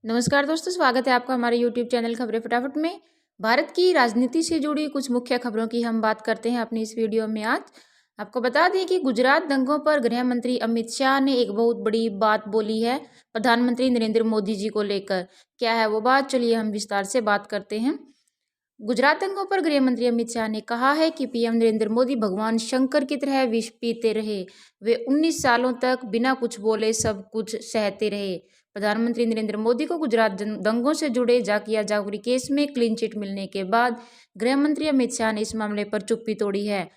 नमस्कार दोस्तों, स्वागत है आपका हमारे YouTube चैनल खबरें फटाफट में। भारत की राजनीति से जुड़ी कुछ मुख्य खबरों की हम बात करते हैं अपनी इस वीडियो में। आज आपको बता दें कि गुजरात दंगों पर गृह मंत्री अमित शाह ने एक बहुत बड़ी बात बोली है प्रधानमंत्री नरेंद्र मोदी जी को लेकर। क्या है वो बात, चलिए हम विस्तार से बात करते हैं। गुजरात दंगों पर गृह मंत्री अमित शाह ने कहा है कि पीएम नरेंद्र मोदी भगवान शंकर की तरह विष पीते रहे। वे 19 सालों तक बिना कुछ बोले सब कुछ सहते रहे। प्रधानमंत्री नरेंद्र मोदी को गुजरात दंगों से जुड़े जाकिया जावरी केस में क्लीन चिट मिलने के बाद गृह मंत्री अमित शाह ने इस मामले पर चुप्पी तोड़ी है।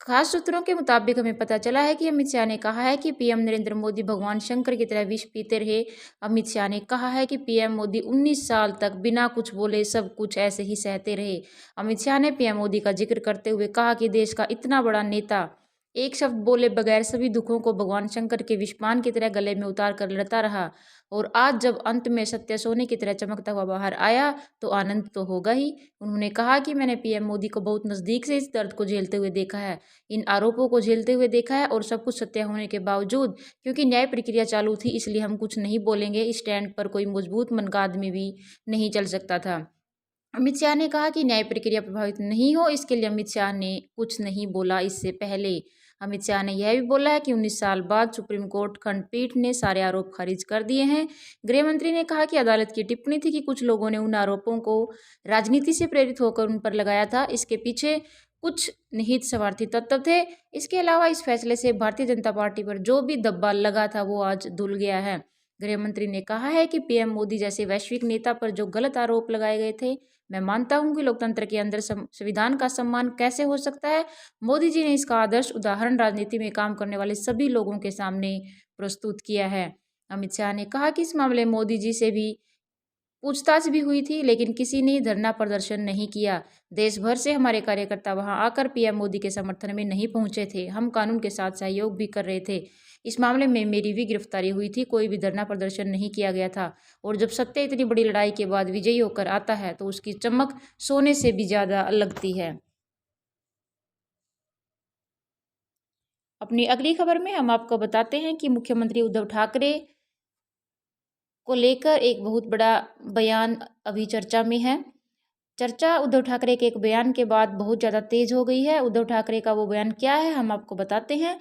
खास सूत्रों के मुताबिक हमें पता चला है कि अमित शाह ने कहा है कि पीएम नरेंद्र मोदी भगवान शंकर की तरह विष पीते रहे। अमित शाह ने कहा है कि पीएम मोदी 19 साल तक बिना कुछ बोले सब कुछ ऐसे ही सहते रहे। अमित शाह ने पीएम मोदी का जिक्र करते हुए कहा कि देश का इतना बड़ा नेता एक शब्द बोले बगैर सभी दुखों को भगवान शंकर के विषपान की तरह गले में उतार कर लड़ता रहा, और आज जब अंत में सत्य सोने की तरह चमकता हुआ बाहर आया तो आनंद तो होगा ही। उन्होंने कहा कि मैंने पीएम मोदी को बहुत नज़दीक से इस दर्द को झेलते हुए देखा है, इन आरोपों को झेलते हुए देखा है, और सब कुछ सत्य होने के बावजूद क्योंकि न्याय प्रक्रिया चालू थी इसलिए हम कुछ नहीं बोलेंगे। इस स्टैंड पर कोई मजबूत मन का आदमी भी नहीं चल सकता था। अमित शाह ने कहा कि न्याय प्रक्रिया प्रभावित नहीं हो, इसके लिए अमित शाह ने कुछ नहीं बोला। इससे पहले अमित शाह ने यह भी बोला है कि 19 साल बाद सुप्रीम कोर्ट खंडपीठ ने सारे आरोप खारिज कर दिए हैं। गृह मंत्री ने कहा कि अदालत की टिप्पणी थी कि कुछ लोगों ने उन आरोपों को राजनीति से प्रेरित होकर उन पर लगाया था, इसके पीछे कुछ निहित स्वार्थी तत्व थे। इसके अलावा इस फैसले से भारतीय जनता पार्टी पर जो भी दब्बा लगा था वो आज धुल गया है। गृह मंत्री ने कहा है कि पीएम मोदी जैसे वैश्विक नेता पर जो गलत आरोप लगाए गए थे, मैं मानता हूं कि लोकतंत्र के अंदर संविधान का सम्मान कैसे हो सकता है। मोदी जी ने इसका आदर्श उदाहरण राजनीति में काम करने वाले सभी लोगों के सामने प्रस्तुत किया है। अमित शाह ने कहा कि इस मामले में मोदी जी से भी पूछताछ भी हुई थी, लेकिन किसी ने धरना प्रदर्शन नहीं किया। देश भर से हमारे कार्यकर्ता वहां आकर पीएम मोदी के समर्थन में नहीं पहुंचे थे। हम कानून के साथ सहयोग भी कर रहे थे। इस मामले में मेरी भी गिरफ्तारी हुई थी, कोई भी धरना प्रदर्शन नहीं किया गया था। और जब सत्य इतनी बड़ी लड़ाई के बाद विजयी होकर आता है तो उसकी चमक सोने से भी ज्यादा लगती है। अपनी अगली खबर में हम आपको बताते हैं कि मुख्यमंत्री उद्धव ठाकरे को लेकर एक बहुत बड़ा बयान अभी चर्चा में है। चर्चा उद्धव ठाकरे के एक बयान के बाद बहुत ज़्यादा तेज हो गई है। उद्धव ठाकरे का वो बयान क्या है हम आपको बताते हैं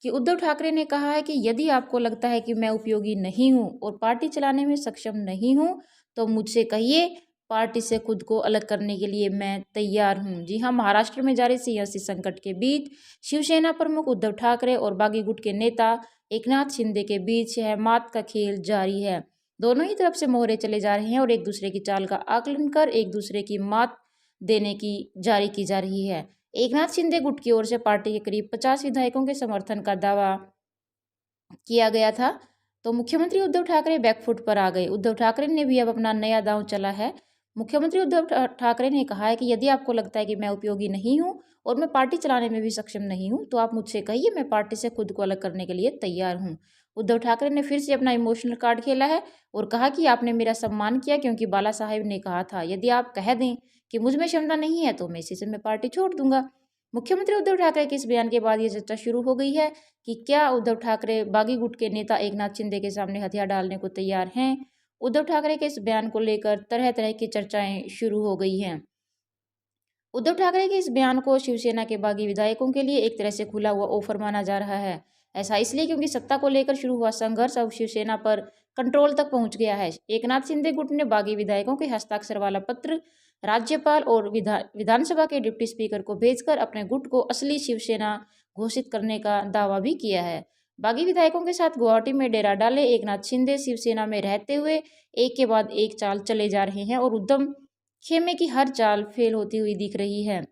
कि उद्धव ठाकरे ने कहा है कि यदि आपको लगता है कि मैं उपयोगी नहीं हूँ और पार्टी चलाने में सक्षम नहीं हूँ तो मुझसे कहिए, पार्टी से खुद को अलग करने के लिए मैं तैयार हूँ। जी हाँ, महाराष्ट्र में जारी सियासी संकट के बीच शिवसेना प्रमुख उद्धव ठाकरे और बागी गुट के नेता एकनाथ शिंदे के बीच यह मात का खेल जारी है। दोनों ही तरफ से मोहरे चले जा रहे हैं और एक दूसरे की चाल का आकलन कर एक दूसरे की मात देने की जारी की जा रही है। एकनाथ शिंदे गुट की ओर से पार्टी के करीब 50 विधायकों के समर्थन का दावा किया गया था, तो मुख्यमंत्री उद्धव ठाकरे बैकफुट पर आ गए। उद्धव ठाकरे ने भी अब अपना नया दांव चला है। मुख्यमंत्री उद्धव ठाकरे ने कहा है कि यदि आपको लगता है कि मैं उपयोगी नहीं हूं और मैं पार्टी चलाने में भी सक्षम नहीं हूं तो आप मुझसे कहिए, मैं पार्टी से खुद को अलग करने के लिए तैयार हूं। उद्धव ठाकरे ने फिर से अपना इमोशनल कार्ड खेला है और कहा कि आपने मेरा सम्मान किया क्योंकि बाला साहेब ने कहा था यदि आप कह दें कि मुझ में क्षमता नहीं है तो मैं इसी से मैं पार्टी छोड़ दूंगा। मुख्यमंत्री उद्धव ठाकरे के इस बयान के बाद ये चर्चा शुरू हो गई है कि क्या उद्धव ठाकरे बागी गुट के नेता एकनाथ शिंदे के सामने हथियार डालने को तैयार हैं। उद्धव ठाकरे के इस बयान को लेकर तरह तरह की चर्चाएं शुरू हो गई हैं। उद्धव ठाकरे के इस बयान को शिवसेना के बागी विधायकों के लिए एक तरह से खुला हुआ ऑफर माना जा रहा है। ऐसा इसलिए क्योंकि सत्ता को लेकर शुरू हुआ संघर्ष अब शिवसेना पर कंट्रोल तक पहुंच गया है। एकनाथ शिंदे गुट ने बागी विधायकों के हस्ताक्षर वाला पत्र राज्यपाल और विधानसभा के डिप्टी स्पीकर को भेजकर अपने गुट को असली शिवसेना घोषित करने का दावा भी किया है। बागी विधायकों के साथ गुवाहाटी में डेरा डाले एकनाथ शिंदे शिवसेना में रहते हुए एक के बाद एक चाल चले जा रहे हैं और उद्धव खेमे की हर चाल फेल होती हुई दिख रही है।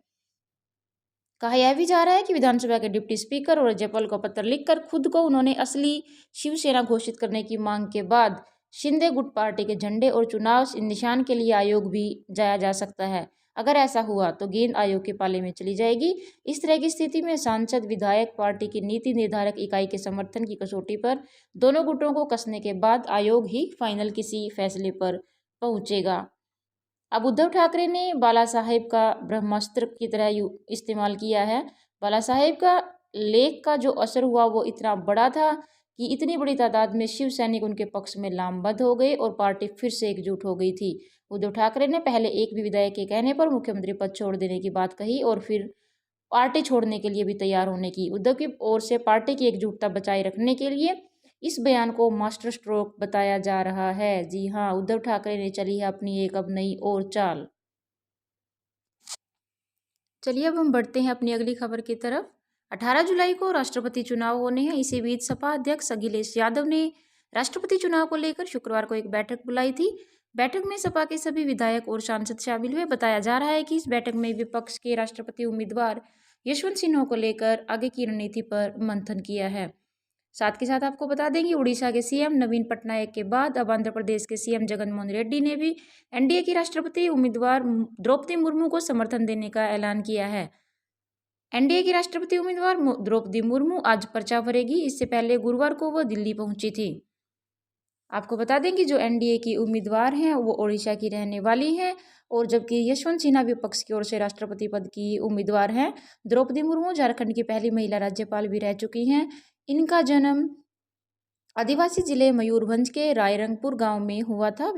कहा यह भी जा रहा है कि विधानसभा के डिप्टी स्पीकर और राज्यपाल को पत्र लिखकर खुद को उन्होंने असली शिवसेना घोषित करने की मांग के बाद शिंदे गुट पार्टी के झंडे और चुनाव निशान के लिए आयोग भी जाया जा सकता है। अगर ऐसा हुआ तो गेंद आयोग के पाले में चली जाएगी। इस तरह की स्थिति में सांसद विधायक पार्टी की नीति निर्धारक इकाई के समर्थन की कसौटी पर दोनों गुटों को कसने के बाद आयोग ही फाइनल किसी फैसले पर पहुंचेगा। अब उद्धव ठाकरे ने बाला साहेब का ब्रह्मास्त्र की तरह इस्तेमाल किया है। बाला साहेब का लेख का जो असर हुआ वो इतना बड़ा था कि इतनी बड़ी तादाद में शिव सैनिक उनके पक्ष में लामबंद हो गए और पार्टी फिर से एकजुट हो गई थी। उद्धव ठाकरे ने पहले एक भी विधायक के कहने पर मुख्यमंत्री पद छोड़ देने की बात कही और फिर पार्टी छोड़ने के लिए भी तैयार होने की। उद्धव की ओर से पार्टी की एकजुटता बचाए रखने के लिए इस बयान को मास्टर स्ट्रोक बताया जा रहा है। जी हाँ, उद्धव ठाकरे ने चली है अपनी एक अब नई और चाल। चलिए अब हम बढ़ते हैं अपनी अगली खबर की तरफ। 18 जुलाई को राष्ट्रपति चुनाव होने हैं। इसी बीच सपा अध्यक्ष अखिलेश यादव ने राष्ट्रपति चुनाव को लेकर शुक्रवार को एक बैठक बुलाई थी। बैठक में सपा के सभी विधायक और सांसद शामिल हुए। बताया जा रहा है कि इस बैठक में विपक्ष के राष्ट्रपति उम्मीदवार यशवंत सिन्हा को लेकर आगे की रणनीति पर मंथन किया है। साथ के साथ आपको बता दें कि उड़ीसा के सीएम नवीन पटनायक के बाद अब आंध्र प्रदेश के सीएम जगनमोहन रेड्डी ने भी एनडीए की राष्ट्रपति उम्मीदवार द्रौपदी मुर्मू को समर्थन देने का ऐलान किया है। एनडीए की राष्ट्रपति उम्मीदवार द्रौपदी मुर्मू आज पर्चा भरेगी। इससे पहले गुरुवार को वह दिल्ली पहुंची थी। आपको बता दें कि जो एनडीए की उम्मीदवार हैं वो ओडिशा की रहने वाली हैं और जबकि यशवंत सिन्हा विपक्ष की ओर से राष्ट्रपति पद की उम्मीदवार हैं। द्रौपदी मुर्मू झारखंड की पहली महिला राज्यपाल भी रह चुकी हैं। इनका जन्म आदिवासी जिले मयूरभंज के रायरंगपुर गांव में हुआ था।